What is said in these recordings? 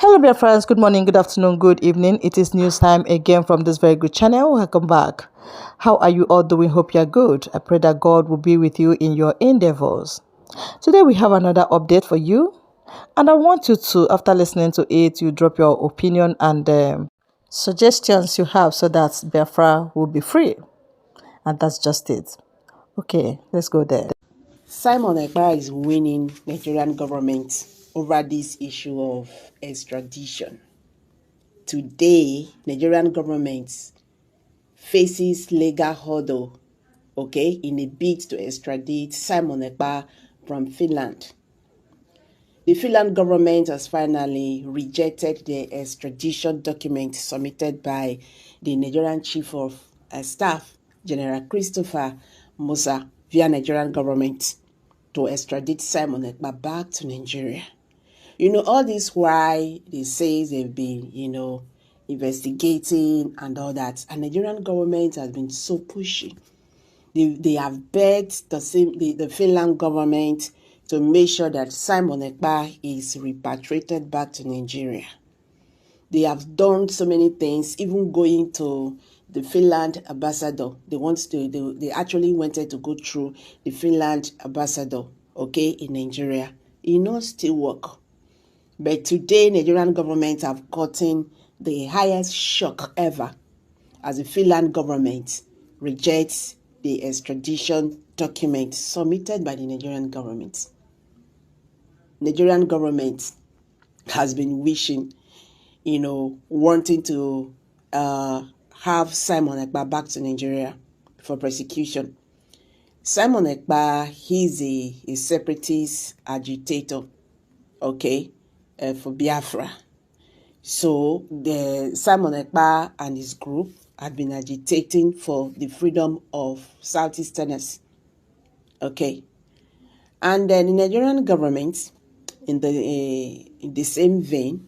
Hello, dear friends. Good morning, good afternoon, good evening. It is news time again from this very good channel. Welcome back. How are you all doing? Hope you're good. I pray that God will be with you in your endeavors. Today, we have another update for you. And I want you to, after listening to it, you drop your opinion and suggestions you have so that Biafra will be free. And that's just it. Okay, let's go there. Simon Ekpa is winning Nigerian government over this issue of extradition. Today, Nigerian government faces legal hurdle, in a bid to extradite Simon Ekpa from Finland. The Finland government has finally rejected the extradition document submitted by the Nigerian Chief of Staff, General Christopher Musa, via Nigerian government to extradite Simon Ekpa back to Nigeria. All this why they say they've been, investigating and all that. And Nigerian government has been so pushy. They have begged the Finland government to make sure that Simon Ekpa is repatriated back to Nigeria. They have done so many things, even going to the Finland ambassador. They actually wanted to go through the Finland ambassador, in Nigeria. It still work. But today, Nigerian government have gotten the highest shock ever as the Finland government rejects the extradition document submitted by the Nigerian government. Nigerian government has been wishing, wanting to have Simon Ekpa back to Nigeria for prosecution. Simon Ekpa, he's a separatist agitator, for Biafra. So the Simon Ekpa and his group had been agitating for the freedom of Southeasterners. And then the Nigerian government, in the same vein,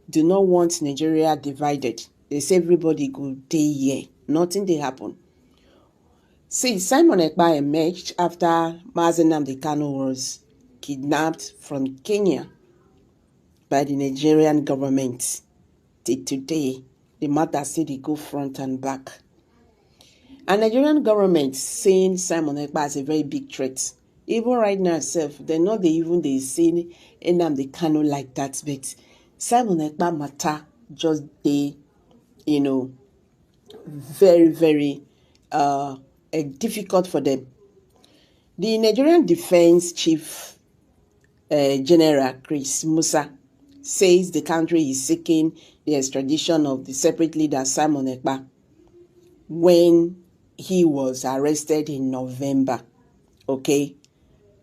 do not want Nigeria divided. They say everybody go day here. Nothing they happen. See, Simon Ekpa emerged after Mazi Nnamdi Kanu was kidnapped from Kenya by the Nigerian government. Till today, the matter still they go front and back. And Nigerian government seeing Simon Ekpa as a very big threat. Even right now itself, they're not even they see Nnamdi Kanu like that, but Simon Ekpa matter just very, very difficult for them. The Nigerian Defense Chief General Chris Musa says the country is seeking the extradition of the separate leader Simon Ekpa when he was arrested in November, when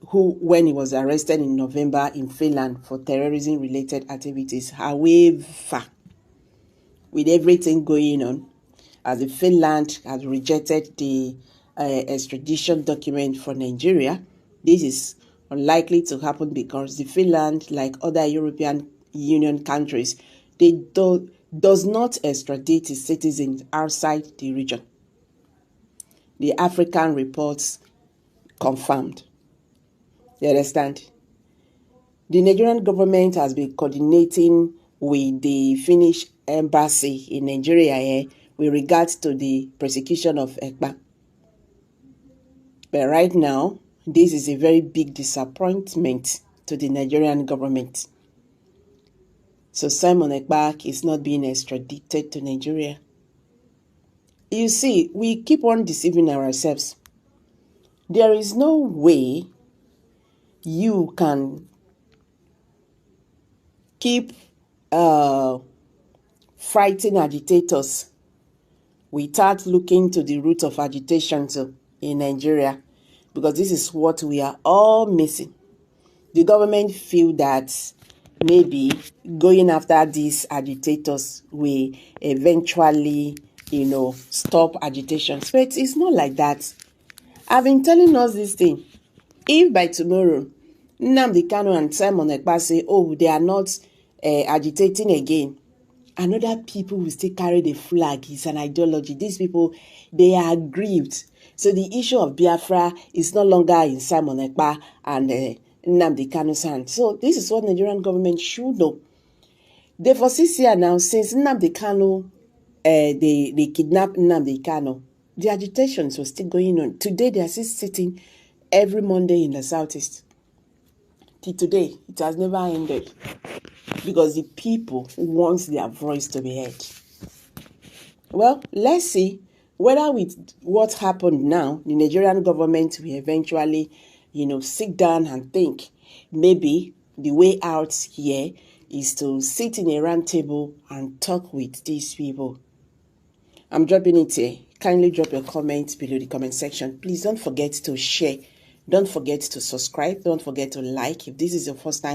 he was arrested in November in Finland for terrorism-related activities. However, with everything going on, as the Finland has rejected the extradition document for Nigeria, this is unlikely to happen because the Finland, like other European Union countries, does not extradite its citizens outside the region. The African reports confirmed. You understand? The Nigerian government has been coordinating with the Finnish embassy in Nigeria with regards to the prosecution of Ekpa. But right now, this is a very big disappointment to the Nigerian government. So Simon Ekpa is not being extradited to Nigeria. You see, we keep on deceiving ourselves. There is no way you can keep fighting agitators without looking to the root of agitation in Nigeria, because this is what we are all missing. The government feel that maybe going after these agitators will eventually, stop agitations. But it's not like that. I've been telling us this thing. If by tomorrow, Nnamdi Kanu and Simon Ekpa say, they are not agitating again, another people will still carry the flag. It's an ideology. These people, they are aggrieved. So the issue of Biafra is no longer in Simon Ekpa and Nnamdi Kanu's hand. So this is what Nigerian government should know. They for 6 years now, since Nnamdi Kanu, they kidnapped Nnamdi Kanu, the agitations were still going on. Today, they are still sitting every Monday in the Southeast. Till today, it has never ended. Because the people want their voice to be heard. Well, let's see whether with what happened now, the Nigerian government will eventually, sit down and think maybe the way out here is to sit in a round table and talk with these people. I'm dropping it here. Kindly drop your comments below the comment section. Please don't forget to share. Don't forget to subscribe. Don't forget to like if this is your first time.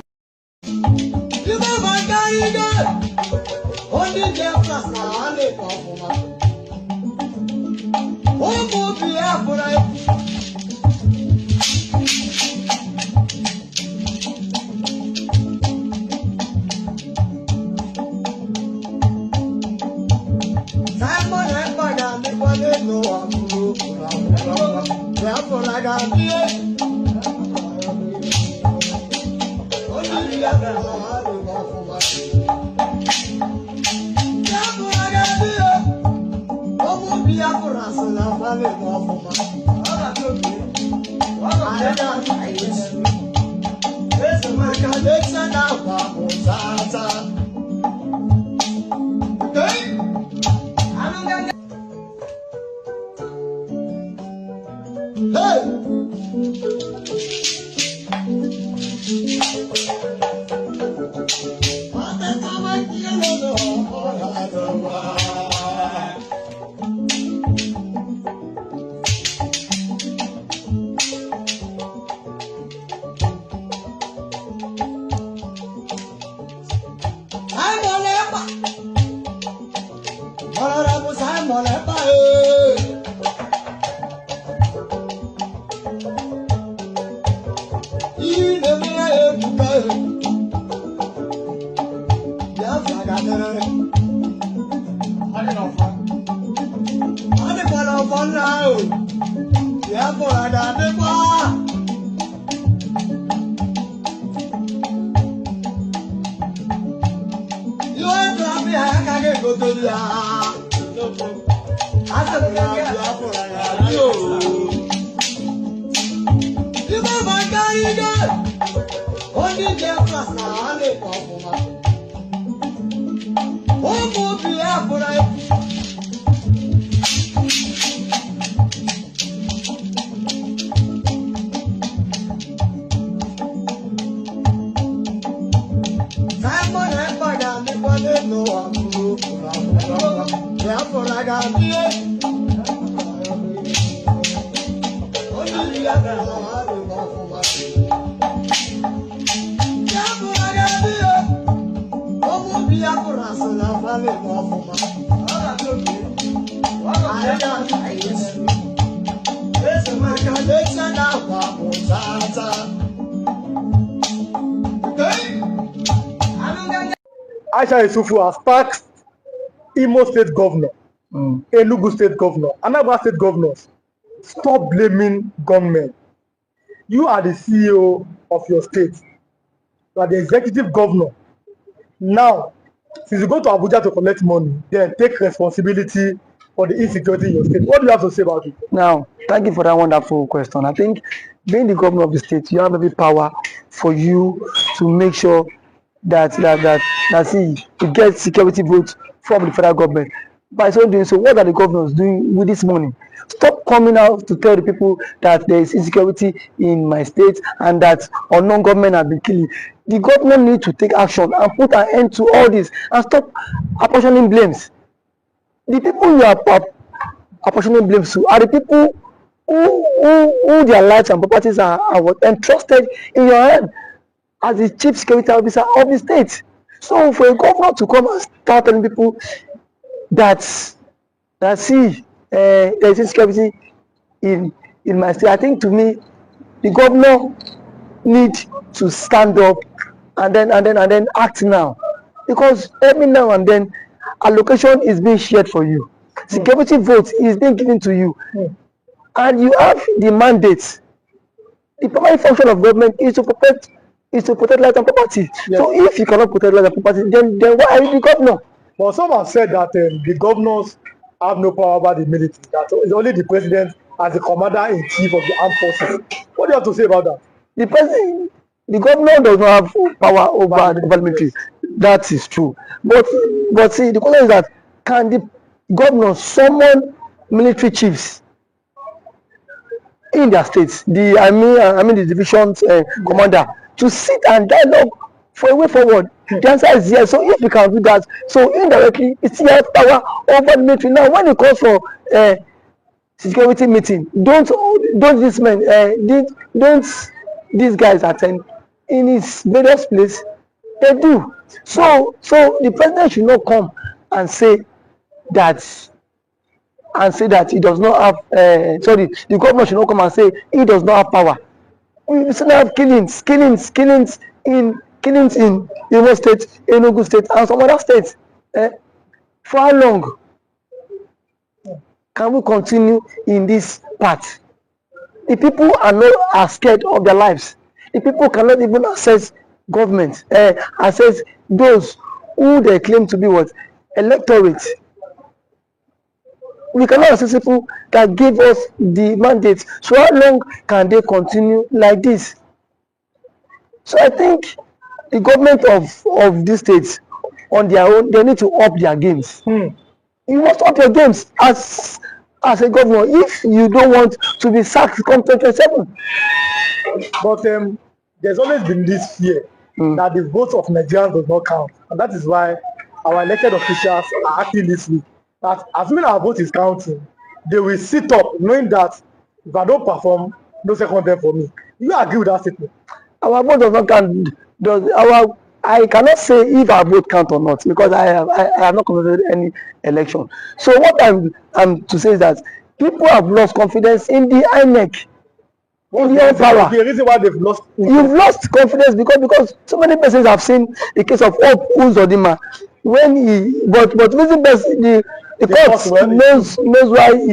Aisha Isufu has tasked Imo State Governor, Enugu State Governor, Anambra State Governors. Stop blaming government. You are the CEO of your state. You are the executive governor. Now, since you go to Abuja to collect money, then take responsibility for the insecurity in your state. What do you have to say about it? Now, thank you for that wonderful question. I think being the governor of the state, you have every power for you to make sure that you get security votes from the federal government. By so doing so, what are the governors doing with this money? Stop coming out to tell the people that there is insecurity in my state and that unknown government have been killing. The government need to take action and put an end to all this and stop apportioning blames. The people you are apportioning blames to are the people who their lives and properties are entrusted in your hand as the chief security officer of the state. So for a governor to come and start telling people that there is insecurity in my state, I think to me the governor need to stand up and then act now, because every now and then allocation is being shared for you, security votes is being given to you, and you have the mandate. The primary function of government is to protect is to protect life and property. Yes. So if you cannot protect life and property, then why are you the governor? But some have said that the governors have no power over the military. That it's only the president as the commander-in-chief of the armed forces. What do you have to say about that? The governor does not have power over the military. That is true. But see, the question is that can the governor summon military chiefs in their states, I mean the division's commander, to sit and dialogue for a way forward? The answer is yes. So if we can do that, so indirectly it still has power over the military. Now when it comes for security meeting, don't this man don't these guys attend in his various place? They do. So the president should not come and say that he does not have the governor should not come and say he does not have power. We still have killings in Imo State, Enugu State, and some other states. For how long can we continue in this path? The people are scared of their lives. The people cannot even access government, access those who they claim to be what? Electorate. We cannot access people that give us the mandate. So how long can they continue like this? So I think the government of these states on their own, they need to up their games. You must up your games as a governor if you don't want to be sacked come 2027. But there's always been this fear that the votes of Nigerians does not count, and that is why our elected officials are acting this way. That assuming our vote is counting, they will sit up knowing that if I don't perform, no second term for me. You agree with that statement? Our vote does not count. I cannot say if our vote count or not because I have not conducted any election. So what I'm to say is that people have lost confidence in the INEC. In the power. The reason why they've lost. You've lost confidence because so many persons have seen the case of Hope Uzodinma when but reason best the court knows why he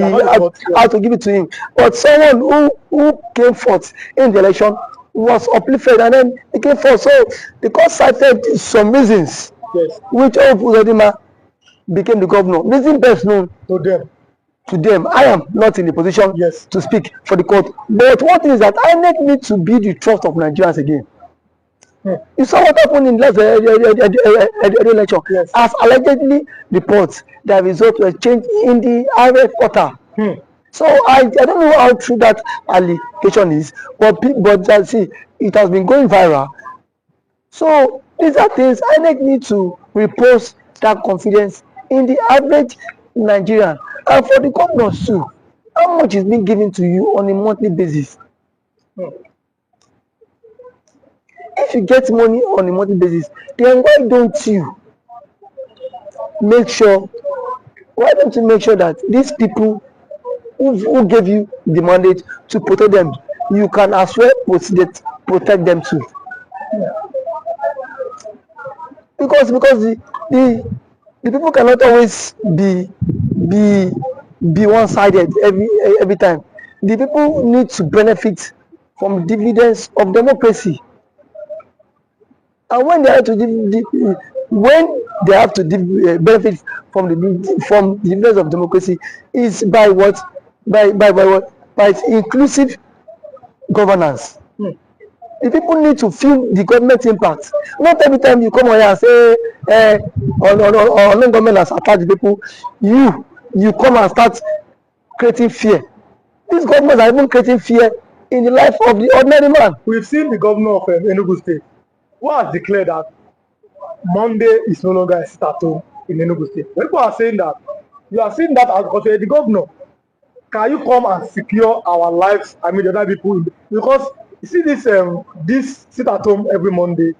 had to give it to him. But someone who came forth in the election was uplifted and then he came forth. So the court cited some reasons which Hope Uzodinma became the governor. Reason best known to them. I am not in the position to speak for the court. But one thing is that INEC need to be the trust of Nigerians again. You saw what happened in last election. As allegedly reports, the results were changed in the RF quarter. So I don't know how true that allegation is, but see, it has been going viral. So these are things INEC need to repose that confidence in the average Nigerian. And for the governors too, how much is being given to you on a monthly basis? If you get money on a monthly basis, then why don't you make sure that these people who gave you the mandate to protect them, you can as well protect them too? Because the people cannot always be one-sided every time. The people need to benefit from dividends of democracy, and when they have to benefit from the dividends of democracy is by what? By inclusive governance. The people need to feel the government impact. Not every time you come on here and say on government has attacked the people, you come and start creating fear. These governments are even creating fear in the life of the ordinary man. We've seen the governor of Enugu State who has declared that Monday is no longer a sit-at-home in Enugu State. When people are saying that, you are seeing that as the governor. Can you come and secure our lives? I mean, the other people, because you see this sit-at-home every Monday.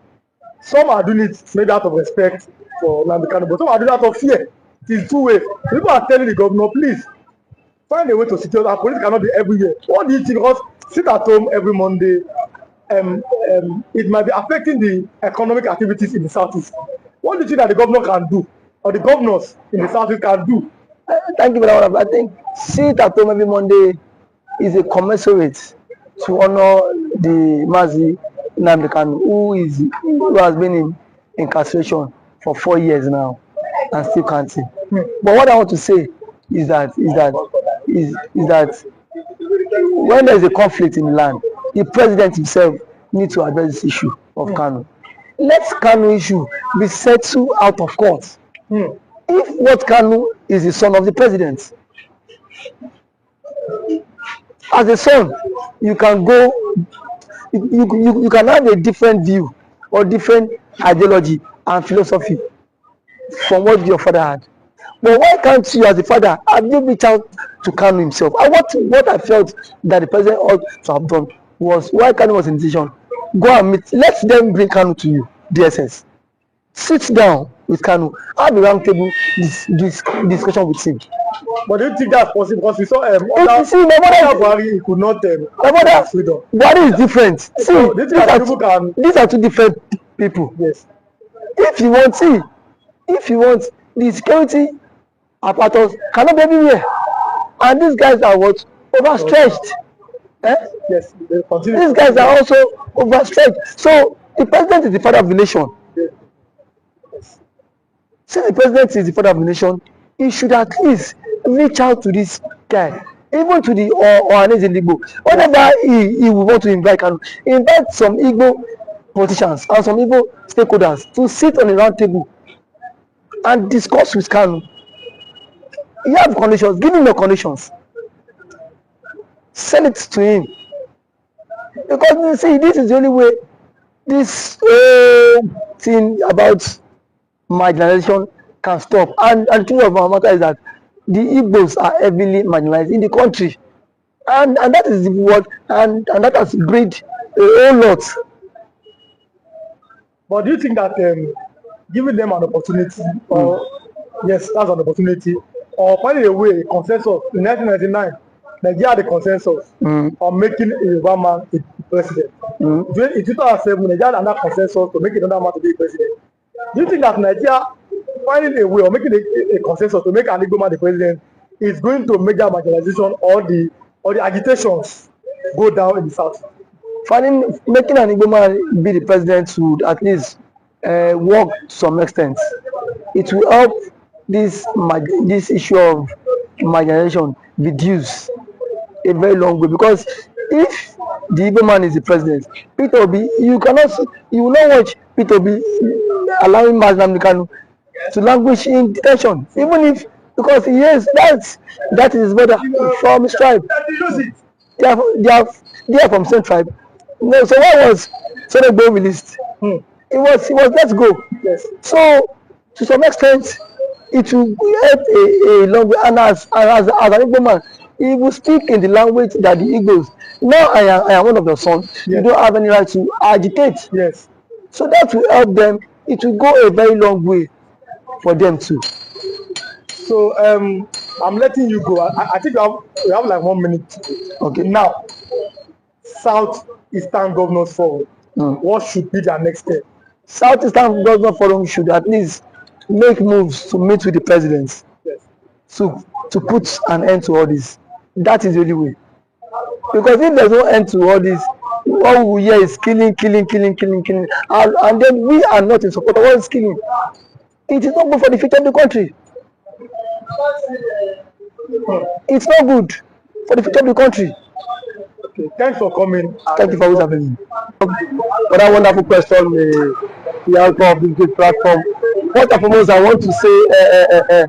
Some are doing it maybe out of respect for Nnamdi, but some are doing it out of fear. It is two ways. People are telling the governor, please find a way to secure. Our police cannot be everywhere. What do you think? Because sit at home every Monday, it might be affecting the economic activities in the southeast. What do you think that the governor can do, or the governors in the southeast can do? Thank you, Brother. I think sit at home every Monday is a commensurate to honor the Mazi Nnamdi Kanu, who has been in incarceration for 4 years now and still can't see. But what I want to say is that when there is a conflict in the land, the president himself needs to address this issue of Kanu. Let Kanu issue be settled out of court. If what Kanu is the son of the president, as a son, you can go, you can have a different view or different ideology and philosophy from what your father had. But why can't you, as a father, have you reached out to Kanu himself? And what I felt that the president ought to have done was, why Kanu was in decision, go and meet, let them bring Kanu to you, DSS. Sit down with Kanu, have a round table discussion with him. But do you think that's possible? Because we saw Buhari could not freedom. Buhari is different. See, So, these are two different people. Yes. If you want the security apparatus cannot be everywhere, and these guys are what, overstretched. Yes. These guys are also overstretched. So the president is the father of the nation. Yes. Since the president is the father of the nation, he should at least reach out to this guy, even to the Ohanes in Igbo. Whenever he will want to invite some Igbo politicians and some Igbo stakeholders to sit on a round table and discuss with Kanu. You have conditions, give him your conditions. Send it to him. Because you see, this is the only way this thing about marginalization can stop. And the truth of our matter is that the Igbos are heavily marginalized in the country. And that is what, and that has breed a whole lot. But do you think that giving them an opportunity, or yes, that's an opportunity, or finding a way, a consensus in 1999, Nigeria had a consensus on making a Yoruba man a president. In 2007, Nigeria had another consensus to make another man to be a president. Do you think that Nigeria finding a way or making a consensus to make an Igbo man the president is going to make that marginalization or the agitations go down in the south? Making an Igbo man be the president would at least work to some extent. It will help this issue of marginalization reduce a very long way, because if the Igbo man is the president, Peter Obi, you will not watch Peter Obi allowing Nnamdi Kanu to languish in detention, even if, because yes, that is his brother from his tribe. They are from same tribe. No, so what was Senegbo released? It was let's go. Yes. So to some extent, it will help a long way. And as an Igbo man, he will speak in the language that the Igbos. Now I am one of your sons. Yes. You don't have any right to agitate. Yes. So that will help them. It will go a very long way for them too. So I'm letting you go. I think we have like 1 minute. Okay. Now, Southeastern Governors Forum. What should be their next step? Southeastern Governors Forum should at least make moves to meet with the presidents. Yes. To put an end to all this. That is the only way. Because if there's no end to all this, all we hear is killing. And then we are not in support of all this killing. It is not good for the future of the country. It's not good for the future of the country. Okay, thanks for coming. Thank you for always having me. What a wonderful question, the outcome of this good platform. First and foremost, I want to say,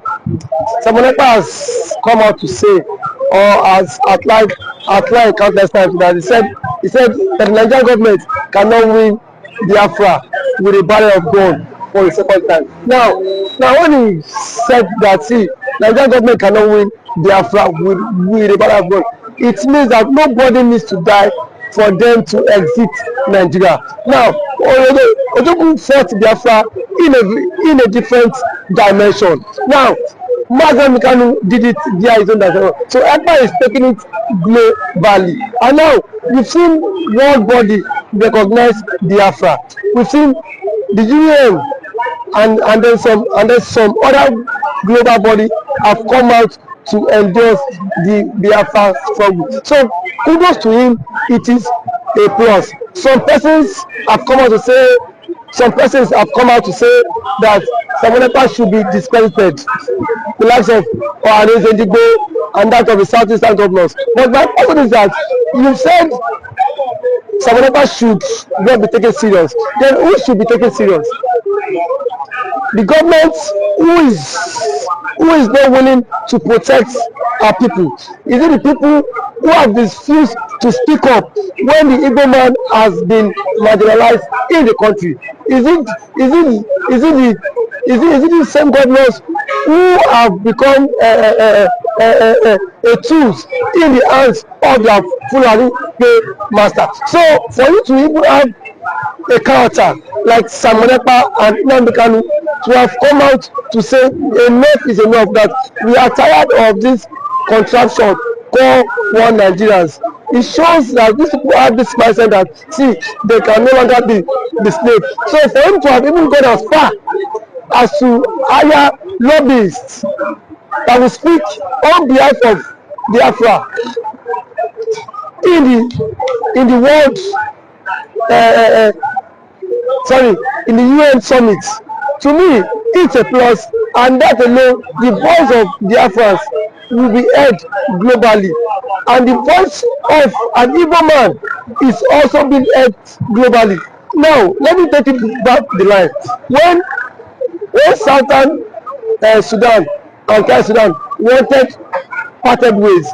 someone has come out to say, or has outlined countless times, that he said that the Nigerian government cannot win Biafra with a barrel of gun for the second time. Now when he said that, see, Nigerian government cannot win Biafra with a barrel of gun, it means that nobody needs to die for them to exit Nigeria. Now, Ojukwu fought Biafra in a different dimension. Now, Nnamdi Kanu did it via his own dimension. So ECPA is taking it globally. And now, we've seen world body recognize Biafra. We've seen the UN and then some other global body have come out to endorse the Biafra struggle. So kudos to him. It is a plus. Some persons have come out to say that Samonekpa should be discredited, the likes of Ohanes Ndigbo and that of the southeastern governors. But my question is that you said Samonekpa should not be taken serious. Then who should be taken serious? The government who is not willing to protect our people? Is it the people who have refused to speak up when the Igbo man has been marginalized in the country? Is it the same governors who have become a tools in the hands of their Fulani master? So for you to even have a character like Samonekpa and Nnamdi Kanu to have come out to say enough is enough, that we are tired of this contraption called one Nigerians. It shows that these people have this mindset that see they can no longer be the slave. So for him to have even gone as far as to hire lobbyists that will speak on behalf of Biafra in the world in the UN summit, to me it's a plus, and that alone the voice of Biafrans will be heard globally, and the voice of an Igbo man is also being heard globally. Now let me take it back the line. When Southern Sudan and South Sudan wanted parted ways,